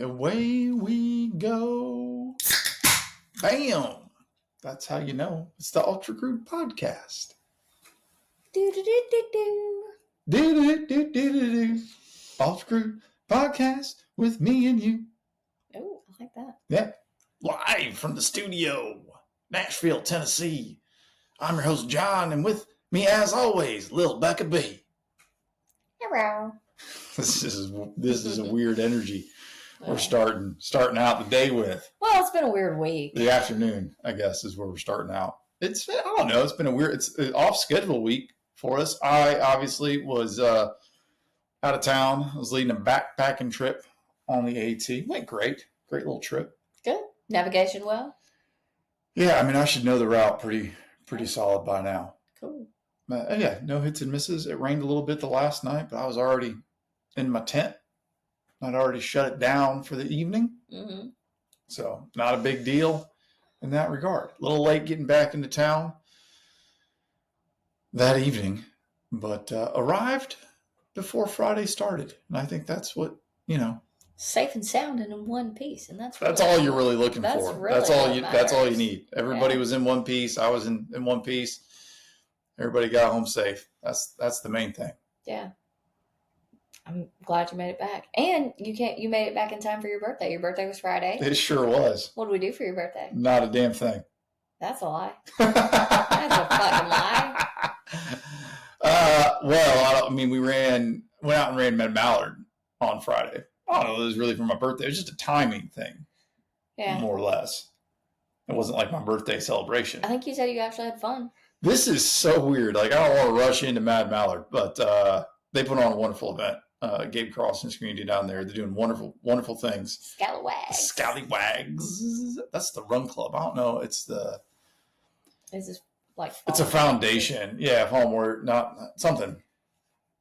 away we go. Bam! That's how you know it's the Ultra Crude Podcast. Do. Ultra Crude Podcast with me and you. Oh, I like that. Yeah. Live from the studio, Nashville, Tennessee. I'm your host, John, and with me, as always, Lil Becca B. Hello. This is a weird energy we're starting out the day with. Well, it's been a weird week. The afternoon, I guess, is where we're starting out. I don't know. It's been it's an off schedule week for us. I obviously was out of town. I was leading a backpacking trip on the AT. Went great little trip. Good. Navigation well? Yeah, I mean, I should know the route pretty solid by now. Cool. Yeah, no hits and misses. It rained a little bit the last night, but I was already in my tent. I'd already shut it down for the evening. Mm-hmm. So not a big deal in that regard. A little late getting back into town that evening, but arrived before Friday started. And I think that's what, safe and sound and in one piece. And that's all you're really looking for. Really that's all you need. Everybody was in one piece. I was in one piece. Everybody got home safe. That's the main thing. Yeah. I'm glad you made it back. And you made it back in time for your birthday. Your birthday was Friday. It sure was. What did we do for your birthday? Not a damn thing. That's a lie. That's a fucking lie. We went out and ran Mad Mallard on Friday. I don't know, it was really for my birthday. It was just a timing thing. Yeah. More or less. It wasn't like my birthday celebration. I think you said you actually had fun. This is so weird. Like, I don't want to rush into Mad Mallard, but they put on a wonderful event. Gabe Carlson's community down there. They're doing wonderful things. Scallywags. That's the run club. I don't know. It's the... Is this like... It's a foundation. Yeah, Homework. Not something.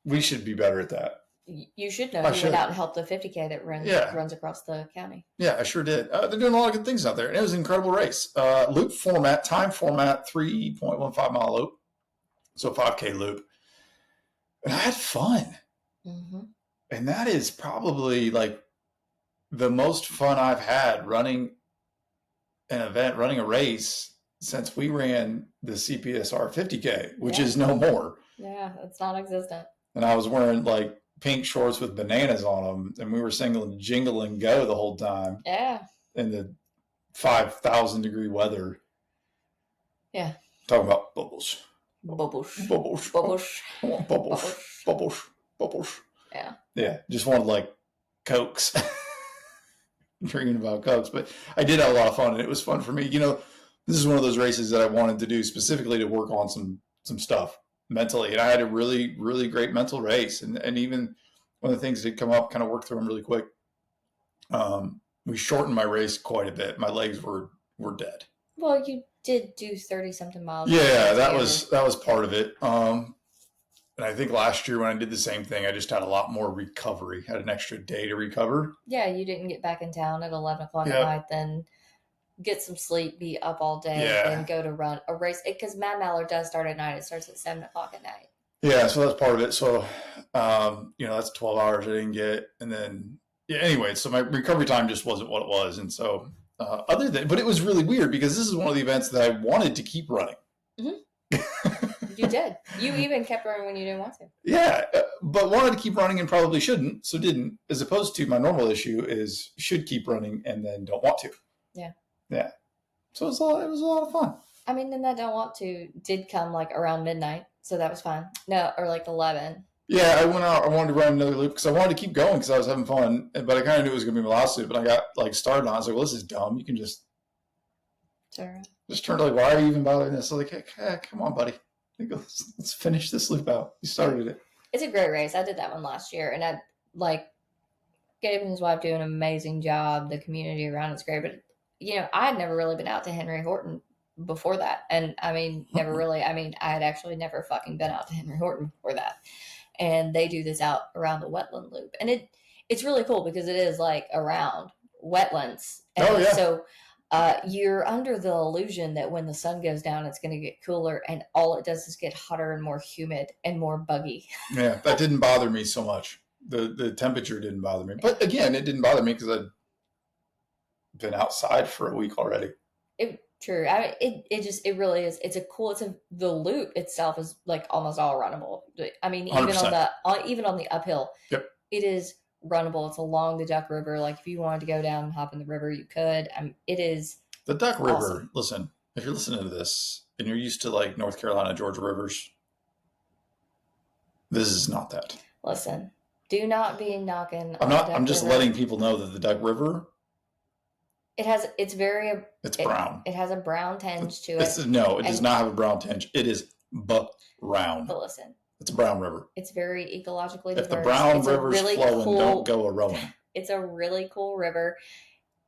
We should be better at that. You should know. You went out and helped the 50K that runs across the county. Yeah, I sure did. They're doing a lot of good things out there. And it was an incredible race. Loop format, time format, 3.15 mile loop. So 5K loop. And I had fun. Mm-hmm. And that is probably like the most fun I've had running an event, running a race since we ran the CPSR 50K, which is no more. Yeah, it's non-existent. And I was wearing like pink shorts with bananas on them, and we were singing Jingle and Go the whole time. Yeah. In the 5,000 degree weather. Yeah. Talking about bubbles. Bubbles. I want bubbles. Yeah. Yeah. Just wanted like Cokes. Dreaming about Cokes. But I did have a lot of fun, and it was fun for me. This is one of those races that I wanted to do specifically to work on some stuff mentally. And I had a really, really great mental race. And even one of the things that did come up, kind of worked through them really quick. We shortened my race quite a bit. My legs were dead. Well, you did do 30-something miles. Yeah, that was part of it. And I think last year when I did the same thing, I just had a lot more recovery, had an extra day to recover. Yeah, you didn't get back in town at 11 o'clock at night, then get some sleep, be up all day, and go to run a race. Because Mad Mallard does start at night. It starts at 7 o'clock at night. Yeah, so that's part of it. So, that's 12 hours I didn't get. And then, anyway, so my recovery time just wasn't what it was. And so, but it was really weird because this is one of the events that I wanted to keep running. Mm-hmm. You did. You even kept running when you didn't want to. Yeah, but wanted to keep running and probably shouldn't, so didn't. As opposed to my normal issue is should keep running and then don't want to. Yeah. Yeah. So it was a lot of fun. I mean, then that don't want to did come like around midnight, so that was fine. No, or like 11. Yeah, I went out. I wanted to run another loop because I wanted to keep going because I was having fun, but I kind of knew it was going to be my last loop. But I got like started on. I was like, "Well, this is dumb. You can just turn to like, why are you even bothering this?" So like, hey, come on, buddy. Let's finish this loop out. You started it. It's a great race. I did that one last year, and I Gabe and his wife do an amazing job. The community around it's great, but I had never really been out to Henry Horton before that, and never really. I had actually never fucking been out to Henry Horton before that, and they do this out around the wetland loop, and it's really cool because it is like around wetlands, and so. You're under the illusion that when the sun goes down, it's going to get cooler, and all it does is get hotter and more humid and more buggy. Yeah, that didn't bother me so much. The temperature didn't bother me. But again, it didn't bother me because been outside for a week already. True. I mean, it really is. The loop itself is like almost all runnable. I mean, even 100%. on the uphill, Yep. it is runnable. It's along the Duck River. Like if you wanted to go down and hop in the river, you could. It is The Duck River. awesome. Listen, if you're listening to this and you're used to like North Carolina, Georgia rivers, this is not that. Listen, do not be knocking. I'm just letting people know that the Duck River. It's brown. It has a brown tinge to it. No, it does not have a brown tinge. It is brown. But listen, it's a brown river. It's very ecologically diverse. If the brown river's flowing, don't go a rowing. It's a really cool river.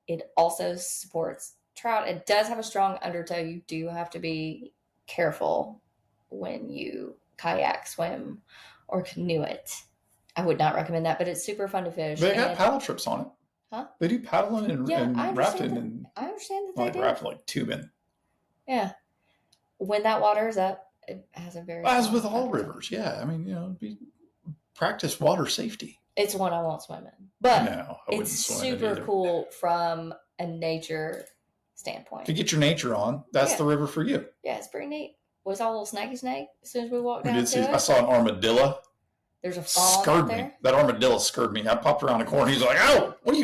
It also supports trout. It does have a strong undertow. You do have to be careful when you kayak, swim, or canoe it. I would not recommend that, but it's super fun to fish. They got paddle trips on it. Huh? They do paddling and rafting and I understand that they do. Rafting, like tubing. Yeah. When that water is up, it has a very as with all rivers, yeah. I mean, practice water safety. It's one I won't swim in. But no, it's super cool from a nature standpoint. To get your nature on, that's the river for you. Yeah, it's pretty neat. Was all a little snaky snake as soon as we walked down to it? I saw an armadillo. There's a fawn out there. That armadillo scared me. I popped around the corner. He's like, "Oh, what are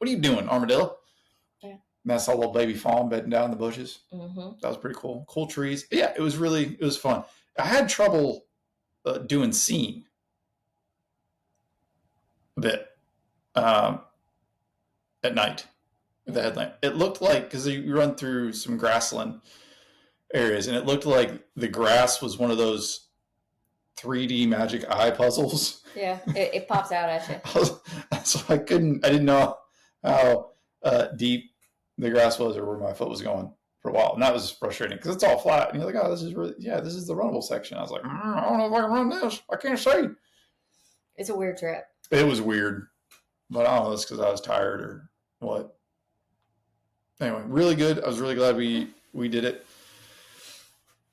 you doing, armadillo?" Yeah. And that's a little baby fawn bedding down in the bushes. Mm-hmm. That was pretty cool. Cool trees. Yeah, it was fun. I had trouble doing seeing a bit at night with the headlamp. It looked like, because you run through some grassland areas, and it looked like the grass was one of those 3D magic eye puzzles. Yeah, it pops out at you. So I didn't know how deep the grass was or where my foot was going for a while. And that was frustrating because it's all flat. And you're like, oh, this is the runnable section. I was like, I don't know if I can run this. I can't see. It's a weird trip. It was weird. But I don't know if it's because I was tired or what. Anyway, really good. I was really glad we did it.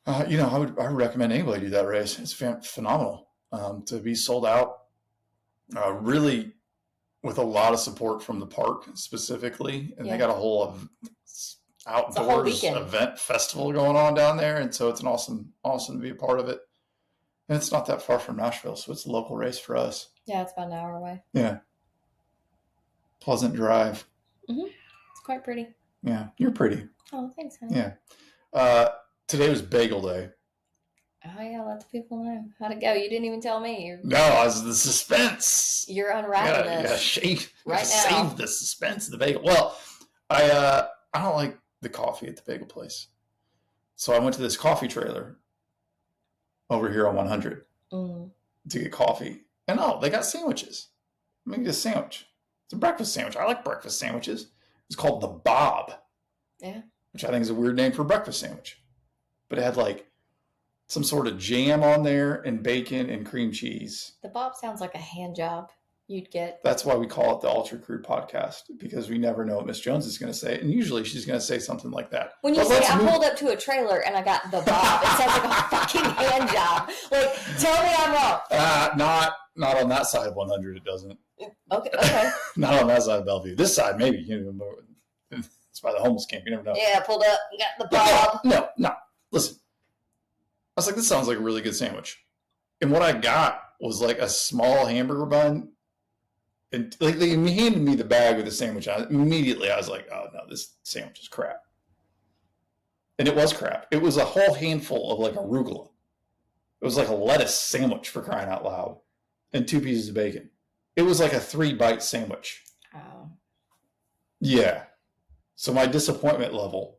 I would recommend anybody do that race. It's phenomenal to be sold out. Really, with a lot of support from the park specifically, and they got a whole outdoors event festival going on down there, and so it's an awesome to be a part of it. And it's not that far from Nashville, so it's a local race for us. Yeah, it's about an hour away. Yeah, pleasant drive. Mm-hmm. It's quite pretty. Yeah, you're pretty. Oh, thanks, honey. Yeah. Today was Bagel Day. Oh, yeah, let the people know. How'd it go? You didn't even tell me. No, I was the suspense. You're unraveling this. Right now. Save the suspense of the bagel. Well, I don't like the coffee at the bagel place. So I went to this coffee trailer over here on 100 to get coffee. And they got sandwiches. Let me get a sandwich. It's a breakfast sandwich. I like breakfast sandwiches. It's called the Bob. Yeah. Which I think is a weird name for a breakfast sandwich. But it had like some sort of jam on there and bacon and cream cheese. The Bob sounds like a hand job you'd get. That's why we call it the Ultra Crude Podcast, because we never know what Miss Jones is going to say. And usually she's going to say something like that. When you say I pulled up to a trailer and I got the Bob, it sounds like a fucking hand job. Like, tell me I'm wrong. Not on that side of 100, it doesn't. Okay. Not on that side of Bellevue. This side, maybe. It's by the homeless camp. You never know. Yeah, pulled up and got the Bob. No. Listen. I was like, this sounds like a really good sandwich. And what I got was like a small hamburger bun. And like they handed me the bag with the sandwich on it. Immediately I was like, oh no, this sandwich is crap. And it was crap. It was a whole handful of like arugula. It was like a lettuce sandwich, for crying out loud. And 2 pieces of bacon. It was like a 3-bite sandwich. Oh. Yeah. So my disappointment level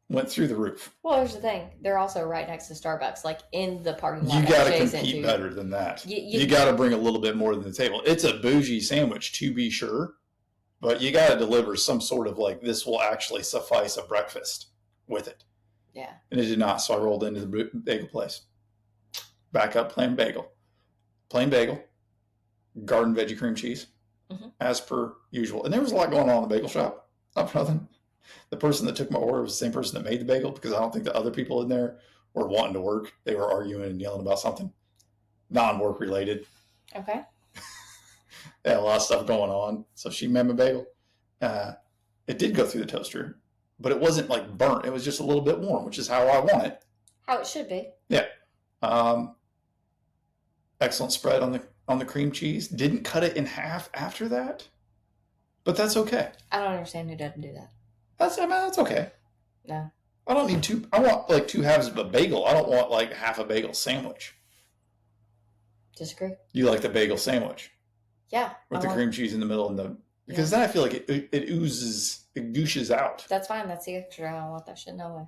went through the roof. Well, here's the thing. They're also right next to Starbucks, like in the parking lot. You got to compete better than that. You got to bring a little bit more than the table. It's a bougie sandwich, to be sure. But you got to deliver some sort of like, this will actually suffice a breakfast with it. Yeah. And it did not. So I rolled into the bagel place. Back up, plain bagel. Plain bagel. Garden veggie cream cheese. Mm-hmm. As per usual. And there was a lot going on in the bagel shop. Not for nothing. The person that took my order was the same person that made the bagel, because I don't think the other people in there were wanting to work. They were arguing and yelling about something non-work related. Okay. They had a lot of stuff going on. So she made my bagel. it did go through the toaster, but it wasn't like burnt. It was just a little bit warm, which is how I want it. How it should be. Yeah. Excellent spread on the cream cheese. Didn't cut it in half after that, but that's okay. I don't understand who doesn't do that. That's okay. No. I don't need two. I want like 2 halves of a bagel. I don't want like half a bagel sandwich. Disagree. You like the bagel sandwich? Yeah. With the cream cheese in the middle because then I feel like it oozes, it gooshes out. That's fine. That's the extra. I don't want that shit. No way.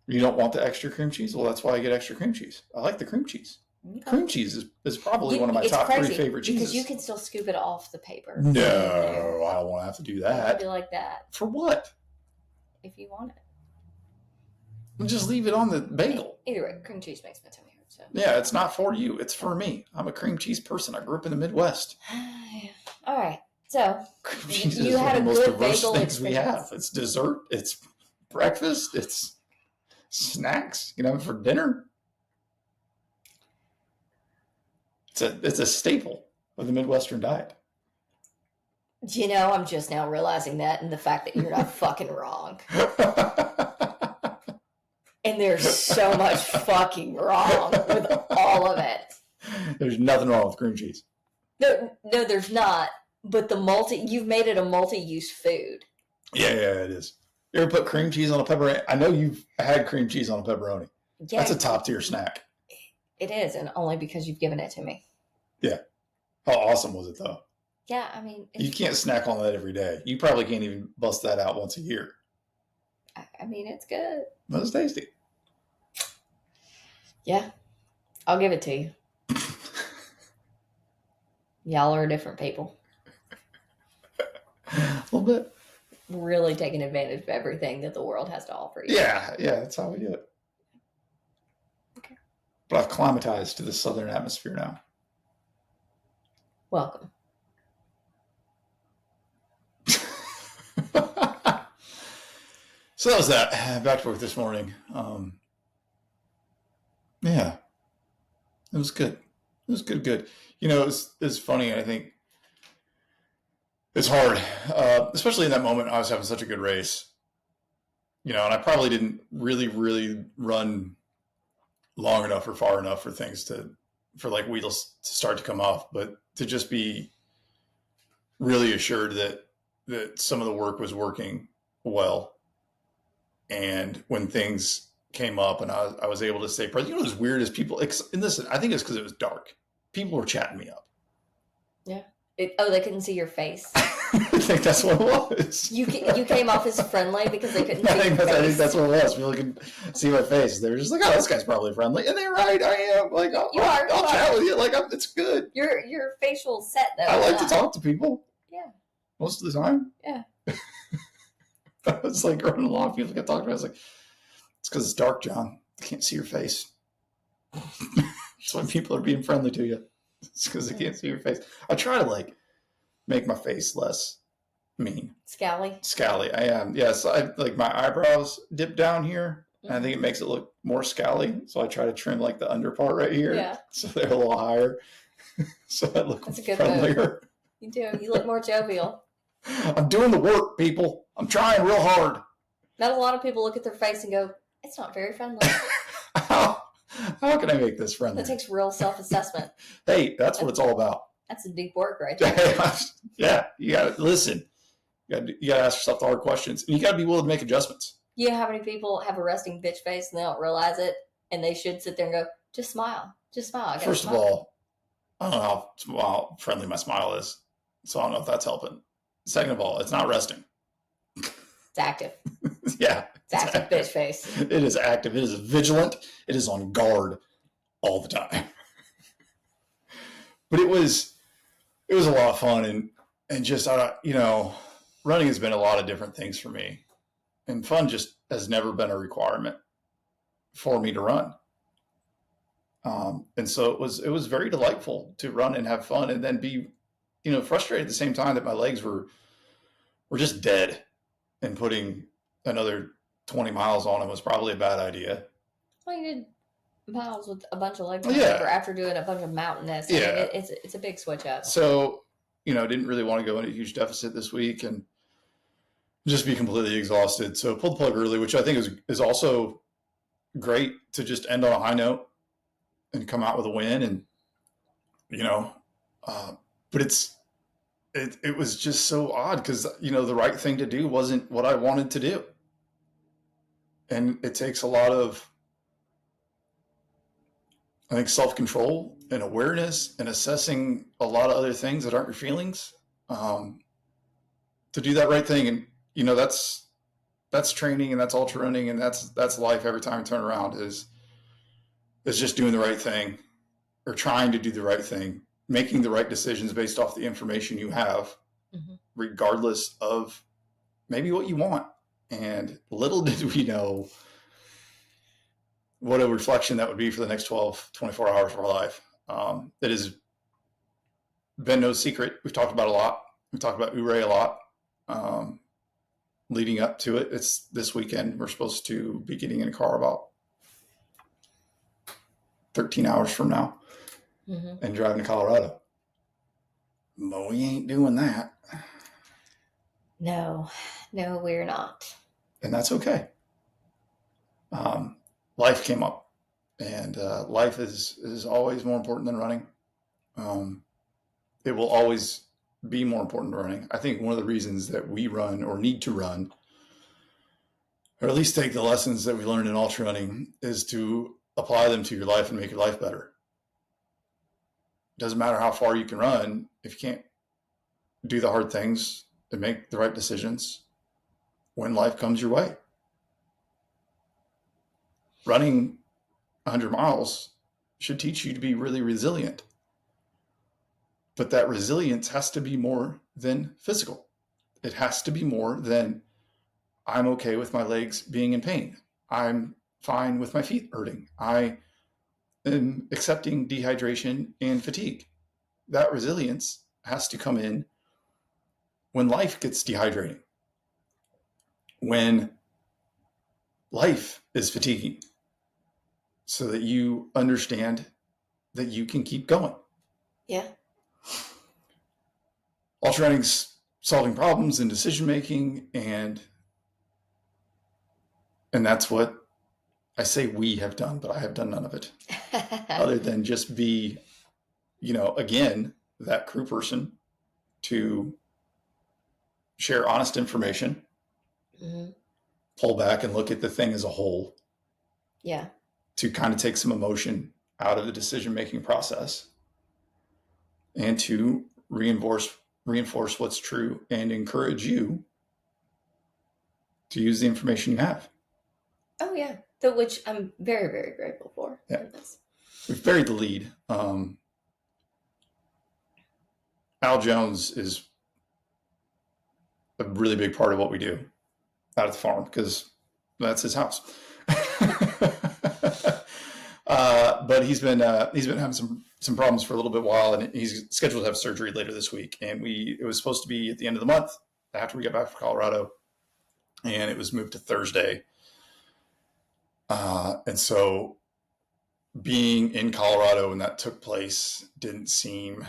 You don't want the extra cream cheese? Well, that's why I get extra cream cheese. I like the cream cheese. Okay. Cream cheese is probably one of my top 3 favorite cheeses. Because you can still scoop it off the paper. No, I don't want to have to do that. You like that. For what? If you want it. Just leave it on the bagel. Either way, cream cheese makes my tummy hurt. So. Yeah, it's not for you. It's for me. I'm a cream cheese person. I grew up in the Midwest. All right. So, cream cheese you is one of the most diverse bagel things we have. It's dessert. It's breakfast. It's snacks. You can have it for dinner. It's a staple of the Midwestern diet. You know, I'm just now realizing that, and the fact that you're not fucking wrong. And there's so much fucking wrong with all of it. There's nothing wrong with cream cheese. No, there's not. But you've made it a multi-use food. Yeah, it is. You ever put cream cheese on a pepperoni? I know you've had cream cheese on a pepperoni. Yeah, that's a top tier snack. It is, and only because you've given it to me. Yeah. How awesome was it, though? Yeah, I mean... You can't snack on that every day. You probably can't even bust that out once a year. I mean, it's good. But it's tasty. Yeah. I'll give it to you. Y'all are different people. A little bit. Really taking advantage of everything that the world has to offer you. Yeah, that's how we do it. Okay. But I've climatized to the southern atmosphere now. Welcome. So that was that. Back to work this morning. Yeah. It was good. It was good. You know, it's funny. I think it's hard, especially in that moment. I was having such a good race, you know, and I probably didn't really run long enough or far enough for wheels to start to come off, but to just be really assured that some of the work was working well. And when things came up and I was able to stay present, you know, as weird as people, and listen, I think it's because it was dark. People were chatting me up. Yeah. They couldn't see your face. I think that's what it was. You came off as friendly because they couldn't see your face. I think that's what it was. People could see my face. They were just like, "Oh, this guy's probably friendly," and they're right. I am. Like, I'll chat with you. Like, it's good. Your facial set though. I like to talk to people. Yeah. Most of the time. Yeah. I was like running along. People kept talking to me. I was like, "It's because it's dark, John. I can't see your face." That's why people are being friendly to you. It's because they can't see your face. I try to make my face less mean. Scally. I am. Yes. I like my eyebrows dip down here. And I think it makes it look more scally. So I try to trim the under part right here. Yeah. So they're a little higher. So I look friendlier. Move. You do. You look more jovial. I'm doing the work, people. I'm trying real hard. Not a lot of people look at their face and go, "It's not very friendly." How can I make this friendly? That takes real self-assessment. Hey, that's what it's all about. That's a deep work right there. Yeah, you got to listen. You got to ask yourself the hard questions. And you got to be willing to make adjustments. You know how many people have a resting bitch face and they don't realize it? And they should sit there and go, just smile. Just smile. First of all, I don't know how friendly my smile is. So I don't know if that's helping. Second of all, it's not resting. It's active. Yeah. It's active bitch face. It is active. It is vigilant. It is on guard all the time. But it was a lot of fun and just, you know, running has been a lot of different things for me. And fun just has never been a requirement for me to run. And so it was very delightful to run and have fun and then be, you know, frustrated at the same time that my legs were just dead, and putting another 20 miles on them was probably a bad idea. Well, you did miles with a bunch of legs after doing a bunch of mountainous. Yeah. I mean, it's a big switch up. So, you know, didn't really want to go into a huge deficit this week and just be completely exhausted. So pulled the plug early, which I think is also great to just end on a high note and come out with a win. And, you know, but it was just so odd because, you know, the right thing to do wasn't what I wanted to do. And it takes a lot of, I think, self-control and awareness and assessing a lot of other things that aren't your feelings, to do that right thing. And, you know, that's training, and that's ultra running, and that's life. Every time I turn around is just doing the right thing, or trying to do the right thing, making the right decisions based off the information you have, regardless of maybe what you want. And little did we know what a reflection that would be for the next 12, 24 hours of our life. It has been no secret. We've talked about a lot. We talked about Ouray a lot. Leading up to it, it's this weekend. We're supposed to be getting in a car about 13 hours from now and driving to Colorado. But we ain't doing that. No, we're not. And that's okay. Life came up, and life is always more important than running. It will always be more important than running. I think one of the reasons that we run, or need to run, or at least take the lessons that we learned in ultra running, is to apply them to your life and make your life better. It doesn't matter how far you can run if you can't do the hard things and make the right decisions when life comes your way. Running 100 miles should teach you to be really resilient. But that resilience has to be more than physical. It has to be more than, I'm okay with my legs being in pain. I'm fine with my feet hurting. I am accepting dehydration and fatigue. That resilience has to come in when life gets dehydrating, when life is fatiguing, so that you understand that you can keep going. Yeah. Ultra running's solving problems and decision making, and that's what I say we have done, but I have done none of it other than just be, you know, again, that crew person to share honest information, pull back and look at the thing as a whole. Yeah. To kind of take some emotion out of the decision-making process, and to reinforce what's true and encourage you to use the information you have. Oh yeah. Which I'm very, very grateful for. Yeah. We've buried the lead. Al Jones is a really big part of what we do out at the farm, because that's his house. But he's been having some problems for a little bit while, and he's scheduled to have surgery later this week. And it was supposed to be at the end of the month after we got back from Colorado, and it was moved to Thursday. And so being in Colorado when that took place didn't seem,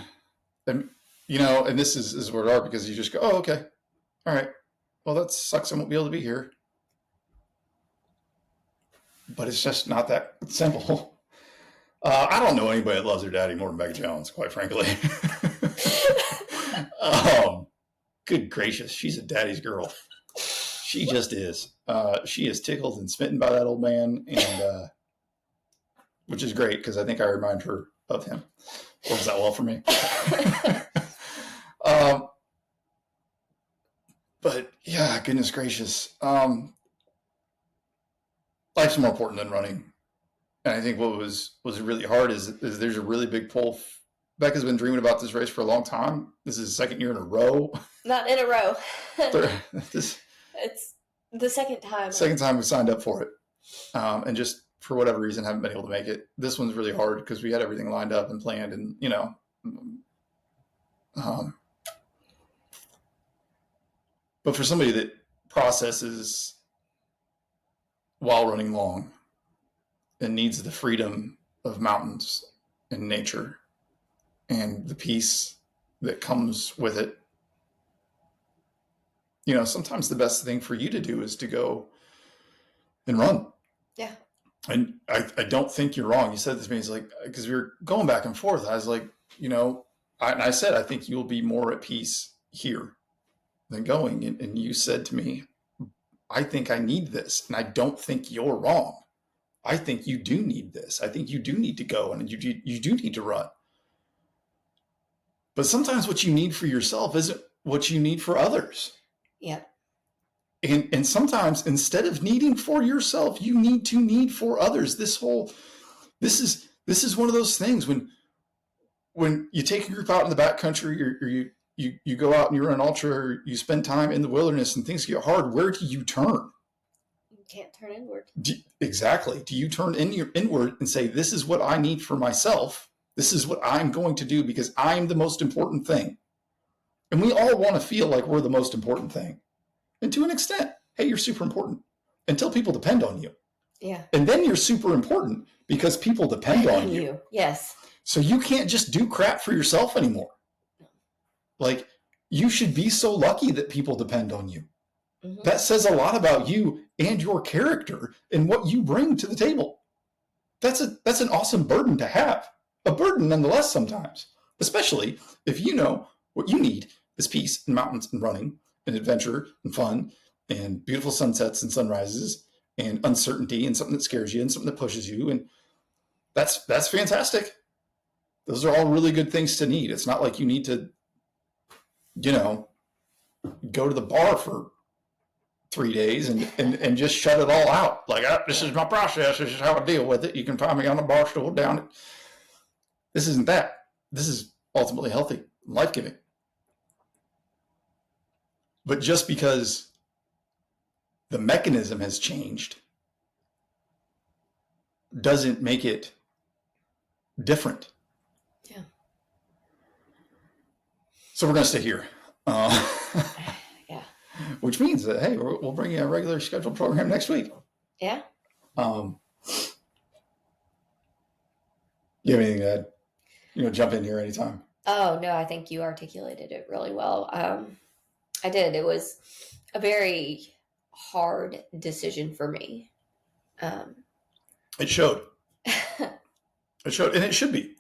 and, you know, and this is where it are, because you just go, oh, okay, all right, well, that sucks, I won't be able to be here. But it's just not that simple. I don't know anybody that loves their daddy more than Becky Jones, quite frankly. Good gracious, she's a daddy's girl. She just is. She is tickled and smitten by that old man, and which is great, because I think I remind her of him. Works out well for me. But yeah, goodness gracious. Life's more important than running. And I think what was really hard is there's a really big pull. Becca's been dreaming about this race for a long time. This is the second year in a row. Not in a row. It's the second time. Second time we signed up for it. And just for whatever reason, haven't been able to make it. This one's really hard because we had everything lined up and planned, and, you know, but for somebody that processes while running long and needs the freedom of mountains and nature and the peace that comes with it, sometimes the best thing for you to do is to go and run. Yeah. And I don't think you're wrong. You said this to me, it's like, because we were going back and forth. I was like, I said, I think you'll be more at peace here than going. And you said to me, I think I need this. And I don't think you're wrong. I think you do need this. I think you do need to go and you do need to run. But sometimes what you need for yourself isn't what you need for others. Yeah. And sometimes instead of needing for yourself, you need for others. This is one of those things when you take a group out in the backcountry, or you go out and you're an ultra, or you spend time in the wilderness and things get hard, where do you turn? You can't turn inward. Exactly. Do you turn inward and say, this is what I need for myself? This is what I'm going to do because I'm the most important thing. And we all want to feel like we're the most important thing. And to an extent, hey, you're super important until people depend on you. Yeah. And then you're super important because people depend on you. Yes. So you can't just do crap for yourself anymore. Like, you should be so lucky that people depend on you. Mm-hmm. That says a lot about you and your character and what you bring to the table. That's an awesome burden to have. A burden nonetheless sometimes, especially if you know what you need is peace and mountains and running and adventure and fun and beautiful sunsets and sunrises and uncertainty and something that scares you and something that pushes you. And that's fantastic. Those are all really good things to need. It's not like you need to, go to the bar for 3 days and just shut it all out. Like, this is my process. This is how I deal with it. You can find me on the bar stool down. This isn't that. This is ultimately healthy and life-giving. But just because the mechanism has changed doesn't make it different. Yeah. So we're going to stay here. Yeah. Which means that, hey, we'll bring you a regular scheduled program next week. Yeah. You have anything to add? Jump in here anytime. Oh, no, I think you articulated it really well. I did. It was a very hard decision for me. It showed. It showed, and it should be.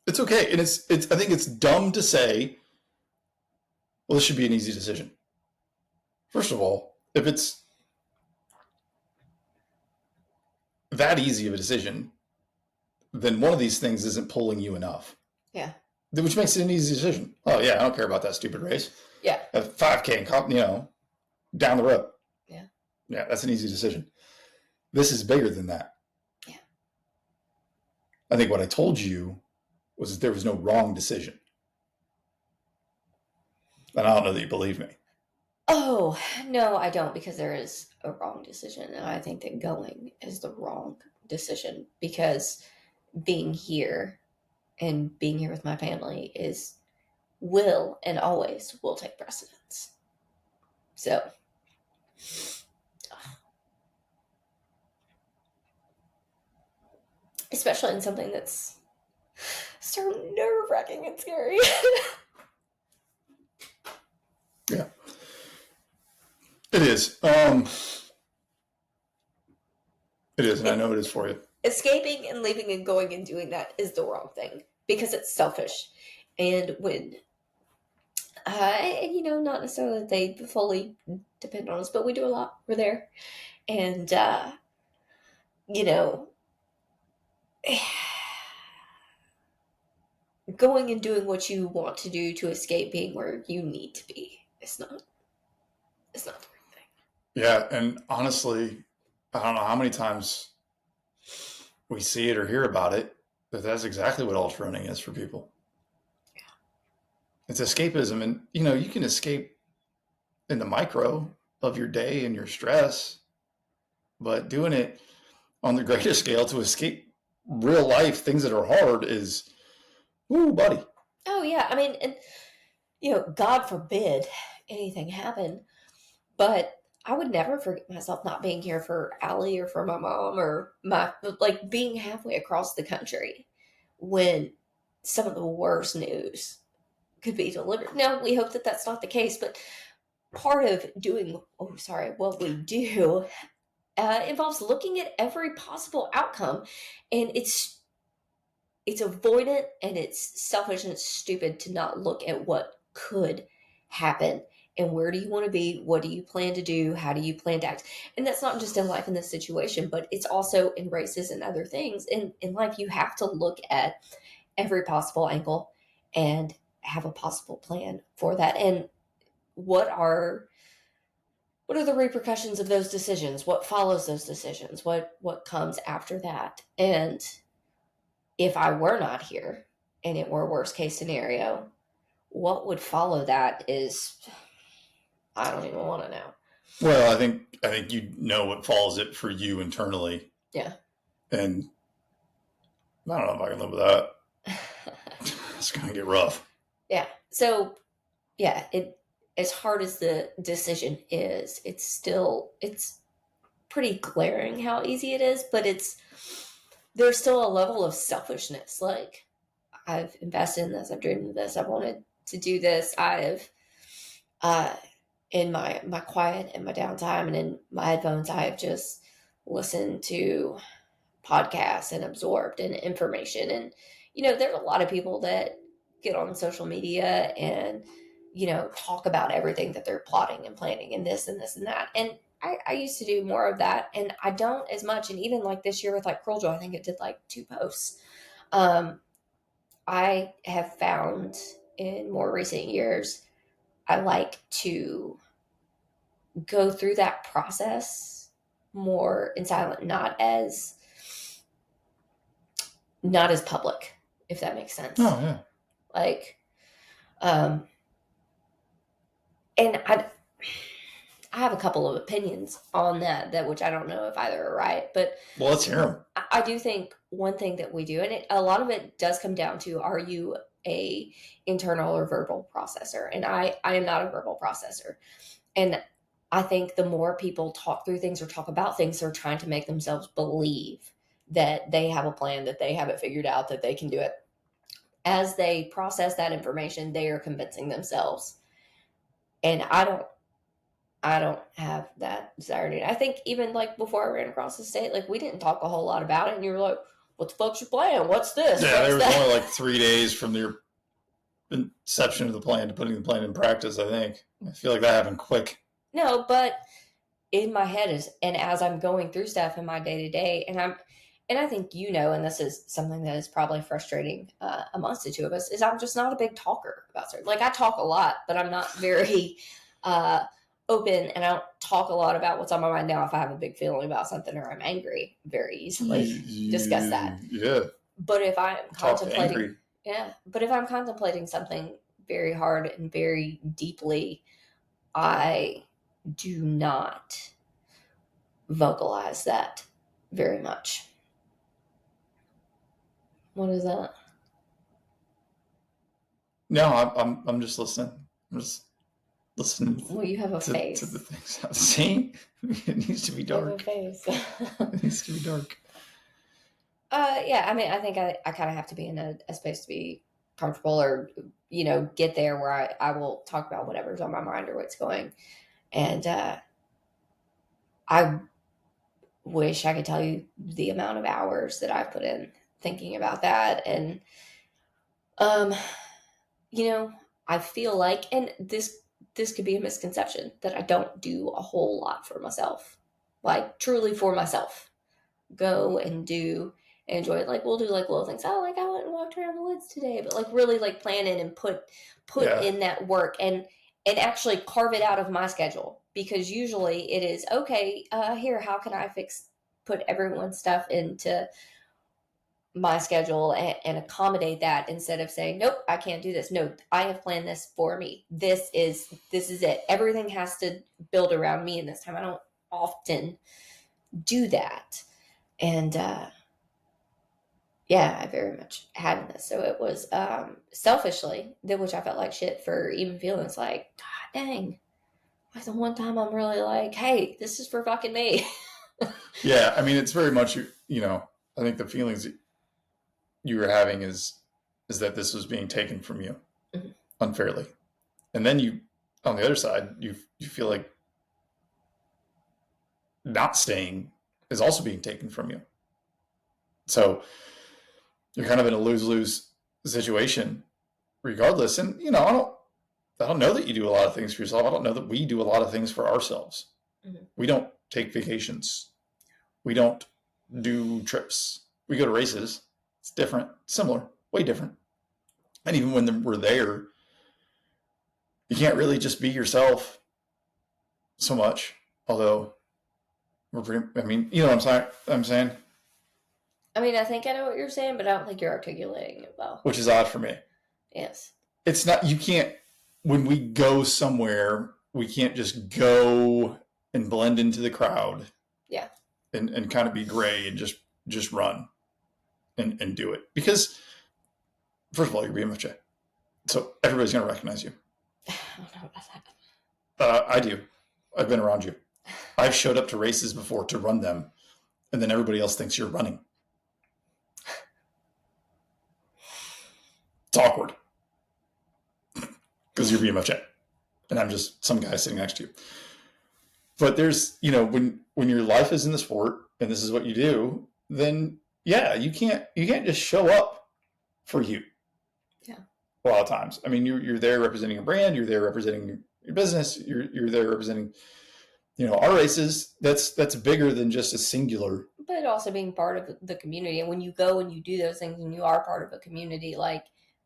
It's okay. And it's I think it's dumb to say, well, this should be an easy decision. First of all, if it's that easy of a decision, then one of these things isn't pulling you enough. Yeah. Which makes it an easy decision. Oh, yeah, I don't care about that stupid race. Yeah. A 5K, down the road. Yeah. Yeah, that's an easy decision. This is bigger than that. Yeah. I think what I told you was that there was no wrong decision. And I don't know that you believe me. Oh, no, I don't, because there is a wrong decision. And I think that going is the wrong decision, because being here and being here with my family will and always will take precedence. So, especially in something that's so nerve-wracking and scary. Yeah. It is. It is, and I know it is for you. Escaping and leaving and going and doing that is the wrong thing, because it's selfish. And when, not necessarily that they fully depend on us, but we do a lot. We're there. And, going and doing what you want to do to escape being where you need to be. It's not the right thing. Yeah, and honestly, I don't know how many times we see it or hear about it, that's exactly what ultra running is for people. Yeah. It's escapism, and you can escape in the micro of your day and your stress, but doing it on the greater scale to escape real life things that are hard is, ooh, buddy. Oh yeah, I mean, and God forbid anything happen, but I would never forget myself not being here for Allie or for my mom or being halfway across the country when some of the worst news could be delivered. Now, we hope that that's not the case, but part of doing, what we do involves looking at every possible outcome, and it's avoidant and it's selfish and it's stupid to not look at what could happen and where do you want to be, what do you plan to do, how do you plan to act. And that's not just in life in this situation, but it's also in races and other things in life. You have to look at every possible angle and have a possible plan for that. And what are the repercussions of those decisions, what follows those decisions, what comes after that. And if I were not here and it were worst case scenario, what would follow that is, I don't even want to know. Well, I think you know what follows it for you internally. Yeah. And I don't know if I can live with that. It's going to get rough. Yeah. So, yeah, as hard as the decision is, it's pretty glaring how easy it is, but there's still a level of selfishness. Like, I've invested in this, I've dreamed of this, I've wanted to do this. I've in my quiet and my downtime and in my headphones, I have just listened to podcasts and absorbed in information. And there's a lot of people that get on social media and talk about everything that they're plotting and planning and this and this and that. And I used to do more of that, and I don't as much. And even like this year with like Curl Joy, I think it did like 2 posts. I have found in more recent years, I like to go through that process more in silent, not as public, if that makes sense. Oh, yeah. Like, and I have a couple of opinions on that which I don't know if either are right, but well, let's hear them. I do think one thing that we do, and a lot of it does come down to, are you a internal or verbal processor? And I am not a verbal processor. And I think the more people talk through things or talk about things, they're trying to make themselves believe that they have a plan, that they have it figured out, that they can do it. As they process that information, they are convincing themselves. And I don't have that desire to. I think even like before I ran across the state, like we didn't talk a whole lot about it, and you were like, "What the fuck's your plan? What's this?" Yeah, there was only like 3 days from your inception of the plan to putting the plan in practice. I think I feel like that happened quick. No, but in my head and as I'm going through stuff in my day to day, and I think and this is something that is probably frustrating amongst the two of us, is I'm just not a big talker about certain. Like I talk a lot, but I'm not very open, and I don't talk a lot about what's on my mind. Now, if I have a big feeling about something or I'm angry, very easily discuss that. Yeah. But if I'm contemplating, but if I'm contemplating something very hard and very deeply, I do not vocalize that very much. What is that? No, I'm just listening. I'm just listening. Well, you have a face. To the things I'm seeing. It needs to be dark. You have a face. It needs to be dark. Yeah, I mean, I think I kind of have to be in a space to be comfortable, or get there where I will talk about whatever's on my mind or what's going. And I wish I could tell you the amount of hours that I've put in thinking about that. And I feel like, and this could be a misconception, that I don't do a whole lot for myself, like truly for myself. Go and do and enjoy it. Like we'll do like little things. Oh, like I went and walked around the woods today, but like really like plan in and put in that work and actually carve it out of my schedule, because usually it is okay. Here, how can I put everyone's stuff into my schedule and accommodate that, instead of saying, nope, I can't do this. No, I have planned this for me. This is it. Everything has to build around me in this time. I don't often do that. And I very much had this. So it was selfishly, which I felt like shit for even feeling. It's like, God dang. Like the one time I'm really like, hey, this is for fucking me. Yeah, I mean, it's very much, I think the feelings that you were having is that this was being taken from you unfairly. And then you on the other side, you feel like not staying is also being taken from you. So you're kind of in a lose-lose situation regardless. And, I don't know that you do a lot of things for yourself. I don't know that we do a lot of things for ourselves. Mm-hmm. We don't take vacations. We don't do trips. We go to races. It's different, similar, way different. And even when we're there, you can't really just be yourself so much. Although you know what I'm saying? I mean, I think I know what you're saying, but I don't think you're articulating it well. Which is odd for me. Yes. It's not, you can't, when we go somewhere, we can't just go and blend into the crowd. Yeah. And kind of be gray and just run and do it. Because, first of all, you're BMFJ. So everybody's going to recognize you. I don't know about that. I do. I've been around you. I've showed up to races before to run them, and then everybody else thinks you're running. It's awkward. Because you're BMFJ. And I'm just some guy sitting next to you. But there's, when your life is in the sport and this is what you do, then yeah, you can't just show up for you. Yeah. A lot of times. I mean, you're there representing a brand, you're there representing your business, you're there representing, our races. That's bigger than just a singular. But also being part of the community. And when you go and you do those things and you are part of a community, like,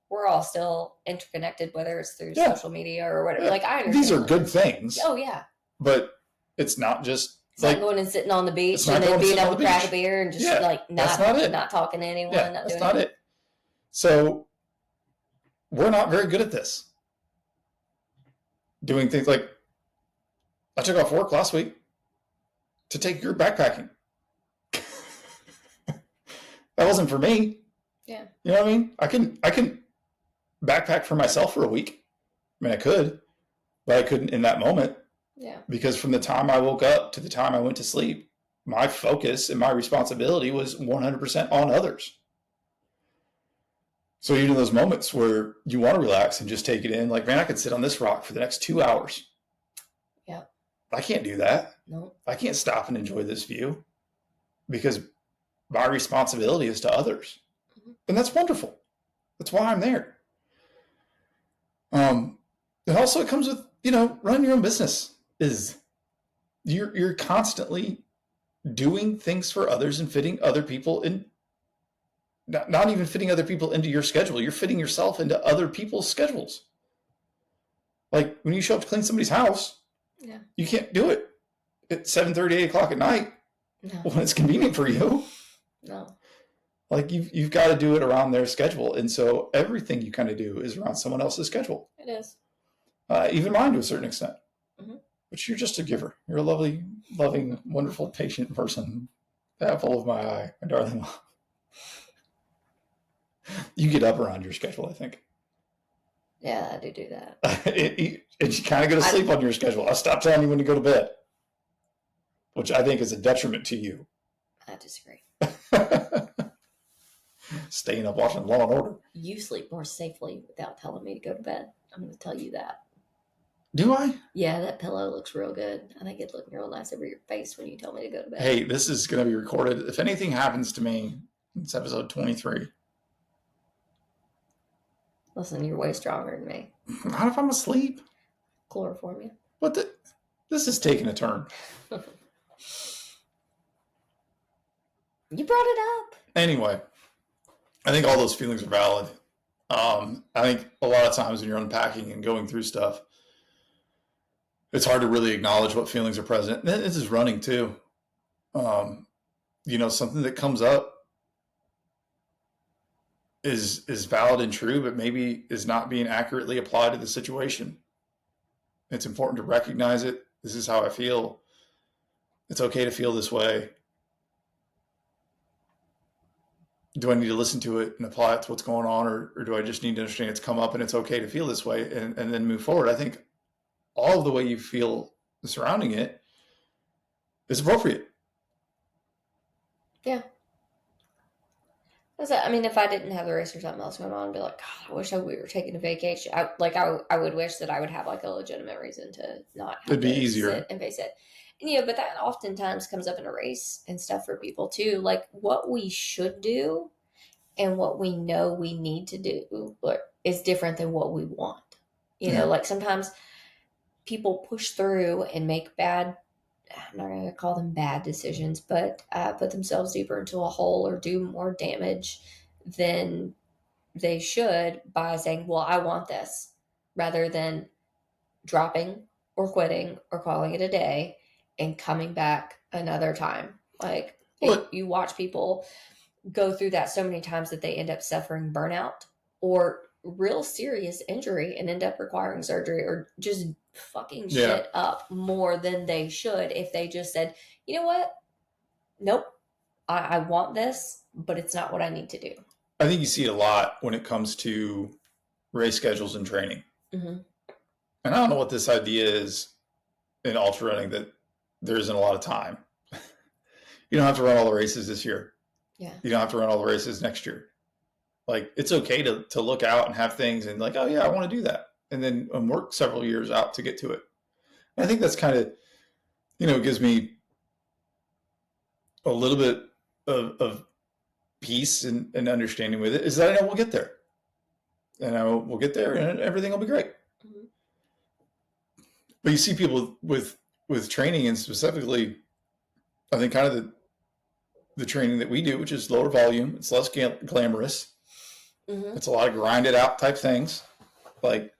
we're all still interconnected, whether it's through social media or whatever. Yeah. Like, I understand. These are good things. Oh, yeah. But it's not just not going and sitting on the beach and then being able to crack a beer and just not talking to anyone. Yeah, that's not it. So we're not very good at this. Doing things like, I took off work last week to take your backpacking. That wasn't for me. Yeah. You know what I mean? I can backpack for myself for a week. I mean, I could, but I couldn't in that moment. Yeah. Because from the time I woke up to the time I went to sleep, my focus and my responsibility was 100% on others. So even in those moments where you want to relax and just take it in, like, man, I could sit on this rock for the next 2 hours. Yeah. I can't do that. No. I can't stop and enjoy this view because my responsibility is to others. Mm-hmm. And that's wonderful. That's why I'm there. And also it comes with, run your own business. Is you're constantly doing things for others and fitting other people in, not even fitting other people into your schedule. You're fitting yourself into other people's schedules. Like when you show up to clean somebody's house, you can't do it at 7:30, 8 o'clock at night when it's convenient for you. No. Like you've got to do it around their schedule. And so everything you kind of do is around someone else's schedule. It is. Even mine to a certain extent. Mm-hmm. But you're just a giver. You're a lovely, loving, wonderful, patient person. The apple of my eye, my darling. You get up around your schedule, I think. Yeah, I do that. And you kind of go to sleep on your schedule. I'll stop telling you when to go to bed, which I think is a detriment to you. I disagree. Staying up watching Law and Order. You sleep more safely without telling me to go to bed. I'm going to tell you that. Do I? Yeah, that pillow looks real good. I think it's looking real nice over your face when you tell me to go to bed. Hey, this is going to be recorded. If anything happens to me, it's episode 23. Listen, you're way stronger than me. Not if I'm asleep. Chloroform you. What the? This is taking a turn. You brought it up. Anyway, I think all those feelings are valid. I think a lot of times when you're unpacking and going through stuff, it's hard to really acknowledge what feelings are present. And this is running too. Something that comes up is valid and true, but maybe is not being accurately applied to the situation. It's important to recognize it. This is how I feel. It's okay to feel this way. Do I need to listen to it and apply it to what's going on, or do I just need to understand it's come up and it's okay to feel this way and then move forward? I think all of the way you feel surrounding it is appropriate. Yeah. I mean, if I didn't have the race or something else going on, I'd be like, God, I wish we were taking a vacation. I would wish that I would have like a legitimate reason to not have It'd be to sit easier. and face it. And but that oftentimes comes up in a race and stuff for people too. Like what we should do and what we know we need to do is different than what we want. Yeah. Like sometimes people push through and make bad, I'm not going to call them bad decisions, but put themselves deeper into a hole or do more damage than they should by saying, well, I want this, rather than dropping or quitting or calling it a day and coming back another time. Like Well, you watch people go through that so many times that they end up suffering burnout or real serious injury and end up requiring surgery or just fucking yeah. shit up more than they should if they just said, you know what? Nope. I want this, but it's not what I need to do. I think you see it a lot when it comes to race schedules and training. Mm-hmm. And I don't know what this idea is in ultra running that there isn't a lot of time. You don't have to run all the races this year. Yeah. You don't have to run all the races next year. Like it's okay to look out and have things and like, oh yeah, I want to do that. And then work several years out to get to it. And I think that's kind of, gives me a little bit of peace and understanding with it is that I know we'll get there. And we'll get there and everything will be great. Mm-hmm. But you see people with training and specifically, I think kind of the training that we do, which is lower volume, it's less glamorous. Mm-hmm. It's a lot of grinded out type things. Like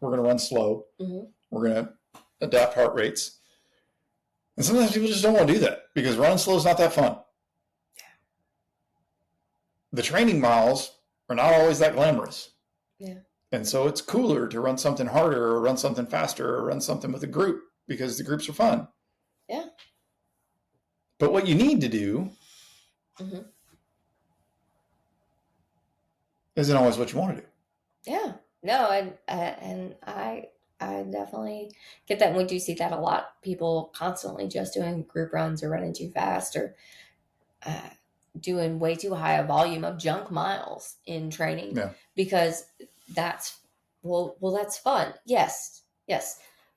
we're going to run slow. Mm-hmm. We're going to adapt heart rates. And sometimes people just don't want to do that because running slow is not that fun. The training miles are not always that glamorous. Yeah. And so it's cooler to run something harder or run something faster or run something with a group because the groups are fun. Yeah. But what you need to do mm-hmm. isn't always what you want to do. Yeah. No, and I definitely get that. And we do see that a lot. People constantly just doing group runs or running too fast or doing way too high a volume of junk miles in training because that's that's fun. Yes.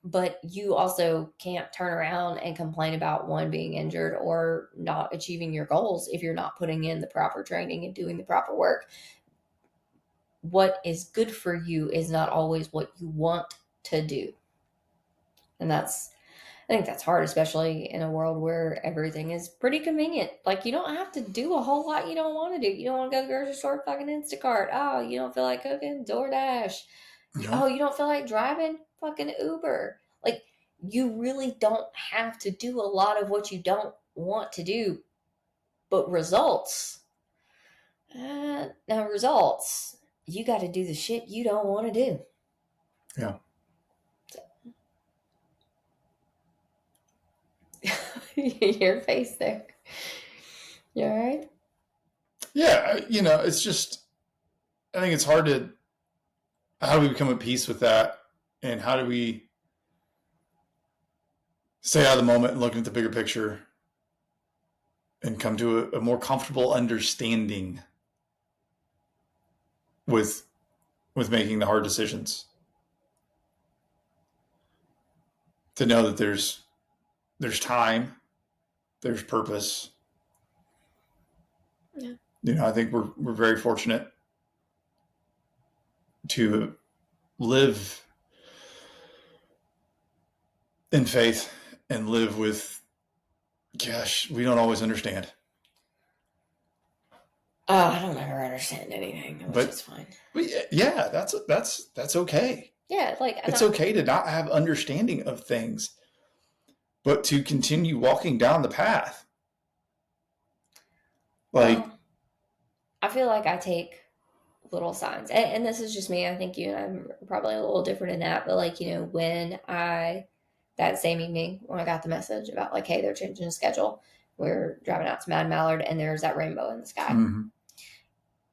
But you also can't turn around and complain about one being injured or not achieving your goals if you're not putting in the proper training and doing the proper work. What is good for you is not always what you want to do. And I think that's hard, especially in a world where everything is pretty convenient. Like you don't have to do a whole lot you don't want to do. You don't want to go to the grocery store, fucking Instacart. Oh, you don't feel like cooking, DoorDash. Oh, you don't feel like driving, fucking Uber. Like you really don't have to do a lot of what you don't want to do. But results, you got to do the shit you don't want to do. Yeah. Your face there. You all right? Yeah. It's just, I think it's hard how do we become at peace with that? And how do we stay out of the moment and look at the bigger picture and come to a more comfortable understanding with making the hard decisions? To know that there's time, there's purpose. Yeah. I think we're very fortunate to live in faith and live with, gosh, we don't always understand. Oh, I don't ever understand anything, which is fine. But yeah, that's okay. Yeah, it's okay to not have understanding of things, but to continue walking down the path. I feel like I take little signs, and this is just me. I think you and I'm probably a little different in that, but when that same evening when I got the message about hey, they're changing the schedule, we're driving out to Mad Mallard, and there's that rainbow in the sky, and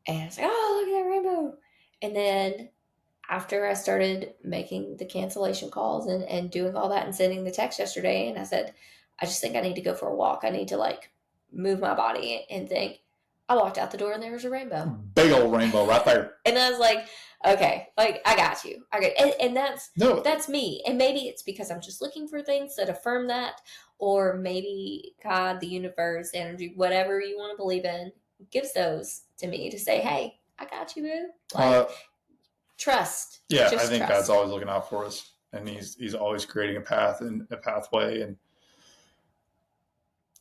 I was like, oh, look at that rainbow, and then after I started making the cancellation calls and doing all that and sending the text yesterday, and I said, I just think I need to go for a walk. I need to move my body and think, I walked out the door and there was a rainbow. Big old rainbow right there. And I was like, okay, like I got you. And that's me. And maybe it's because I'm just looking for things that affirm that, or maybe God, the universe, energy, whatever you want to believe in, gives those to me to say, hey, I got you, boo. Like, trust. Yeah, just I think trust. God's always looking out for us, and he's always creating a path and a pathway. And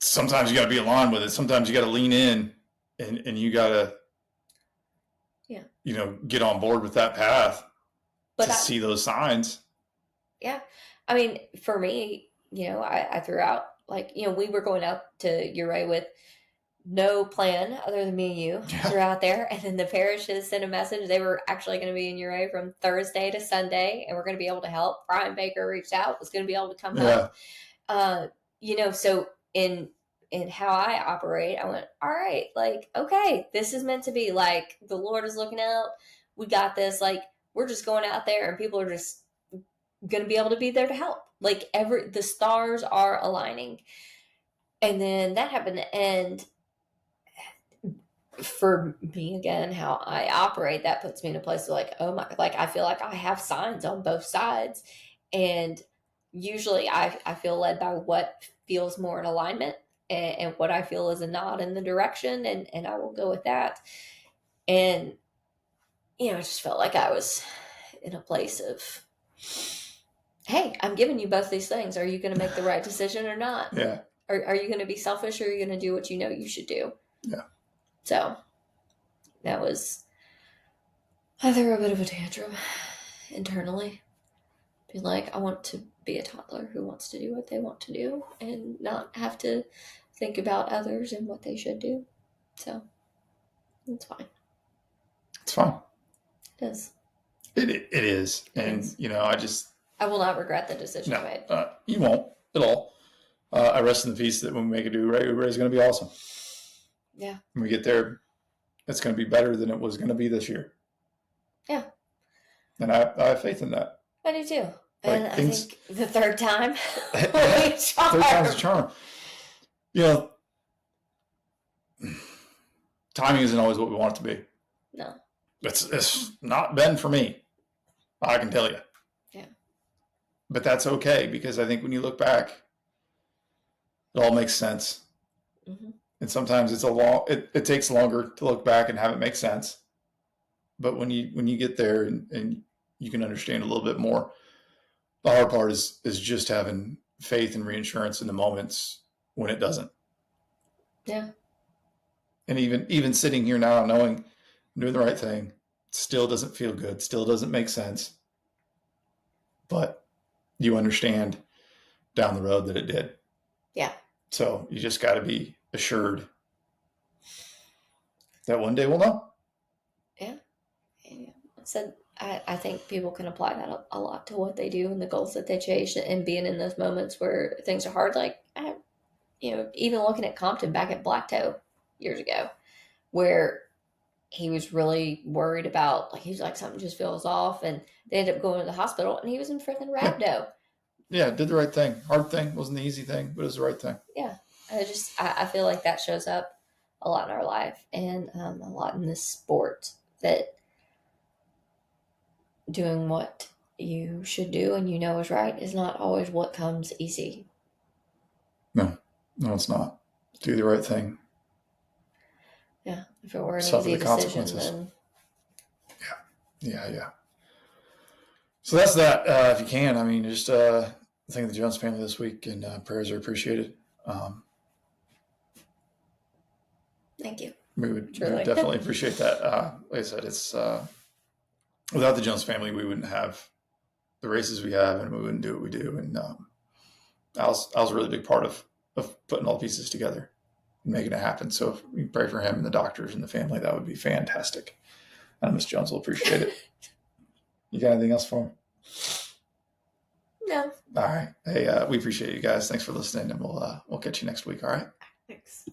sometimes you got to be aligned with it. Sometimes you got to lean in, and you got to, get on board with that path to see those signs. Yeah, I mean, for me, I threw out like we were going out to Ouray with no plan other than me and you threw out there, and then the parish has sent a message they were actually going to be in Ouray from Thursday to Sunday, and we're going to be able to help. Brian Baker reached out, was going to be able to come help. So in how I operate, I went, all right, like, okay, this is meant to be. Like, the Lord is looking out. We got this. Like, we're just going out there, and people are just going to be able to be there to help. Like, the stars are aligning. And then that happened. And for me, again, how I operate, that puts me in a place of like, oh my, like, I feel like I have signs on both sides. And usually I feel led by what feels more in alignment and what I feel is a nod in the direction. And I will go with that. And, I just felt like I was in a place of, hey, I'm giving you both these things. Are you going to make the right decision or not? Yeah. Are you going to be selfish, or are you going to do what you know you should do? Yeah. So that was, I threw a bit of a tantrum internally. Being like, I want to be a toddler who wants to do what they want to do and not have to think about others and what they should do. So it's fine. It's fine. It is. It is. And, I will not regret the decision I made. You won't at all. I rest in the peace that when we make it to Ouray is going to be awesome. Yeah. When we get there, it's going to be better than it was going to be this year. Yeah. And I have faith in that. I do too. And I think the third time will be a charm. Third time's a charm. Timing isn't always what we want it to be. No. It's not been for me. I can tell you. Yeah. But that's okay, because I think when you look back, it all makes sense. Mm-hmm. And sometimes it takes longer to look back and have it make sense. But when you get there and you can understand a little bit more, the hard part is just having faith and reinsurance in the moments when it doesn't. Yeah. And even sitting here now knowing I'm doing the right thing, still doesn't feel good, still doesn't make sense. But you understand down the road that it did. Yeah. So you just got to be assured that one day we'll know. Yeah. So I think people can apply that a lot to what they do and the goals that they chase, and being in those moments where things are hard. Like, even looking at Compton back at Black Toe years ago, where he was really worried about, like, he was like, something just feels off, and they ended up going to the hospital, and he was in freaking rhabdo. Yeah, did the right thing. Hard thing, wasn't the easy thing, but it was the right thing. Yeah. I feel like that shows up a lot in our life, and a lot in this sport, that doing what you should do and is right is not always what comes easy. No, it's not. Do the right thing. Yeah, if it were an easy decision, then... Yeah. So that's that. If you can, just think of the Jones family this week, and prayers are appreciated. Thank you. We would definitely appreciate that. Like I said, it's without the Jones family, we wouldn't have the races we have, and we wouldn't do what we do. And I was a really big part of putting all the pieces together and making it happen. So if we pray for him and the doctors and the family, that would be fantastic. And Miss Jones will appreciate it. You got anything else for him? No. All right. Hey, we appreciate you guys. Thanks for listening, and we'll catch you next week. All right. Thanks.